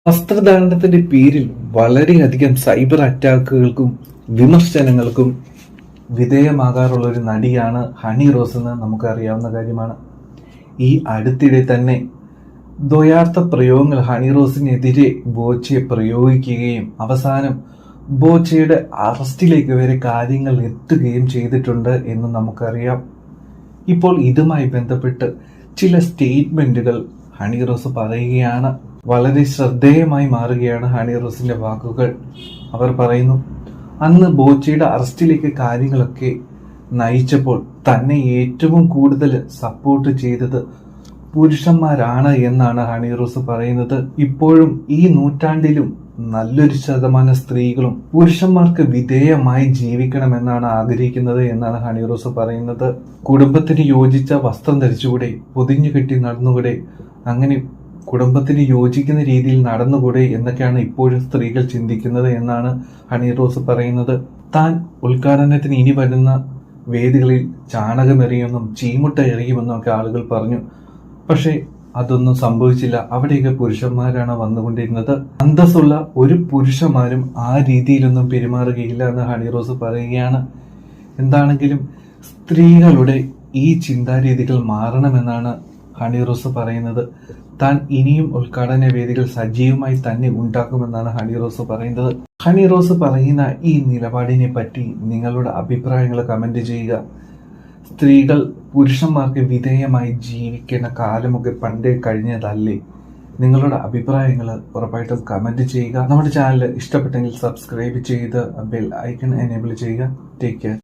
വസ്ത്രധാരണത്തിന്റെ പേരിൽ വളരെയധികം സൈബർ അറ്റാക്കുകൾക്കും വിമർശനങ്ങൾക്കും വിധേയമാകാറുള്ള ഒരു നടിയാണ് ഹണി റോസ് എന്ന് നമുക്കറിയാവുന്ന കാര്യമാണ്. ഈ അടുത്തിടെ തന്നെ ദ്വയാർത്ഥ പ്രയോഗങ്ങൾ ഹണി റോസിനെതിരെ ബോച്ചെ പ്രയോഗിക്കുകയും അവസാനം ബോച്ചയുടെ അറസ്റ്റിലേക്ക് വരെ കാര്യങ്ങൾ എത്തുകയും ചെയ്തിട്ടുണ്ട് എന്ന് നമുക്കറിയാം. ഇപ്പോൾ ഇതുമായി ബന്ധപ്പെട്ട് ചില സ്റ്റേറ്റ്മെന്റുകൾ ഹണി റോസ് പറയുകയാണ്. വളരെ ശ്രദ്ധേയമായി മാറുകയാണ് ഹണി റോസിന്റെ വാക്കുകൾ. അവർ പറയുന്നു, അന്ന് ബോച്ചയുടെ അറസ്റ്റിലേക്ക് കാര്യങ്ങളൊക്കെ നയിച്ചപ്പോൾ തന്നെ ഏറ്റവും കൂടുതൽ സപ്പോർട്ട് ചെയ്തത് പുരുഷന്മാരാണ് എന്നാണ് ഹണി റോസ് പറയുന്നത്. ഇപ്പോഴും ഈ നൂറ്റാണ്ടിലും നല്ലൊരു ശതമാനം സ്ത്രീകളും പുരുഷന്മാർക്ക് വിധേയമായി ജീവിക്കണമെന്നാണ് ആഗ്രഹിക്കുന്നത് എന്നാണ് ഹണി റോസ് പറയുന്നത്. കുടുംബത്തിന് യോജിച്ച വസ്ത്രം ധരിച്ചുകൂടെ, പൊതിഞ്ഞു കെട്ടി നടന്നുകൂടെ, അങ്ങനെ കുടുംബത്തിന് യോജിക്കുന്ന രീതിയിൽ നടന്നുകൂടെ എന്നൊക്കെയാണ് ഇപ്പോഴും സ്ത്രീകൾ ചിന്തിക്കുന്നത് എന്നാണ് ഹണി റോസ് പറയുന്നത്. താൻ ഉദ്ഘാടനത്തിന് ഇനി വരുന്ന വേദികളിൽ ചാണകമെറിയുമെന്നും ചീമുട്ട എറിയുമെന്നും ഒക്കെ ആളുകൾ പറഞ്ഞു. പക്ഷെ അതൊന്നും സംഭവിച്ചില്ല. അവിടെയൊക്കെ പുരുഷന്മാരാണ് വന്നുകൊണ്ടിരുന്നത്. അന്തസ്സുള്ള ഒരു പുരുഷന്മാരും ആ രീതിയിലൊന്നും പെരുമാറുകയില്ല എന്ന് ഹണി റോസ് പറയുകയാണ്. എന്താണെങ്കിലും സ്ത്രീകളുടെ ഈ ചിന്താരീതികൾ മാറണമെന്നാണ് ഹണി റോസ് പറയുന്നത്. താൻ ഇനിയും ഉദ്ഘാടന വേദികൾ സജീവമായി തന്നെ ഉണ്ടാക്കുമെന്നാണ് ഹണി റോസ് പറയുന്നത്. ഹണി റോസ് പറയുന്ന ഈ നിലപാടിനെ പറ്റി നിങ്ങളുടെ അഭിപ്രായങ്ങൾ കമന്റ് ചെയ്യുക. സ്ത്രീകൾ പുരുഷന്മാർക്ക് വിധേയമായി ജീവിക്കുന്ന കാലമൊക്കെ പണ്ടേ കഴിഞ്ഞതല്ലേ? നിങ്ങളുടെ അഭിപ്രായങ്ങൾ ഉറപ്പായിട്ടും കമന്റ് ചെയ്യുക. നമ്മുടെ ചാനൽ ഇഷ്ടപ്പെട്ടെങ്കിൽ സബ്സ്ക്രൈബ് ചെയ്ത് ബെൽ ഐക്കൺ എനേബിൾ ചെയ്യുക. Take care.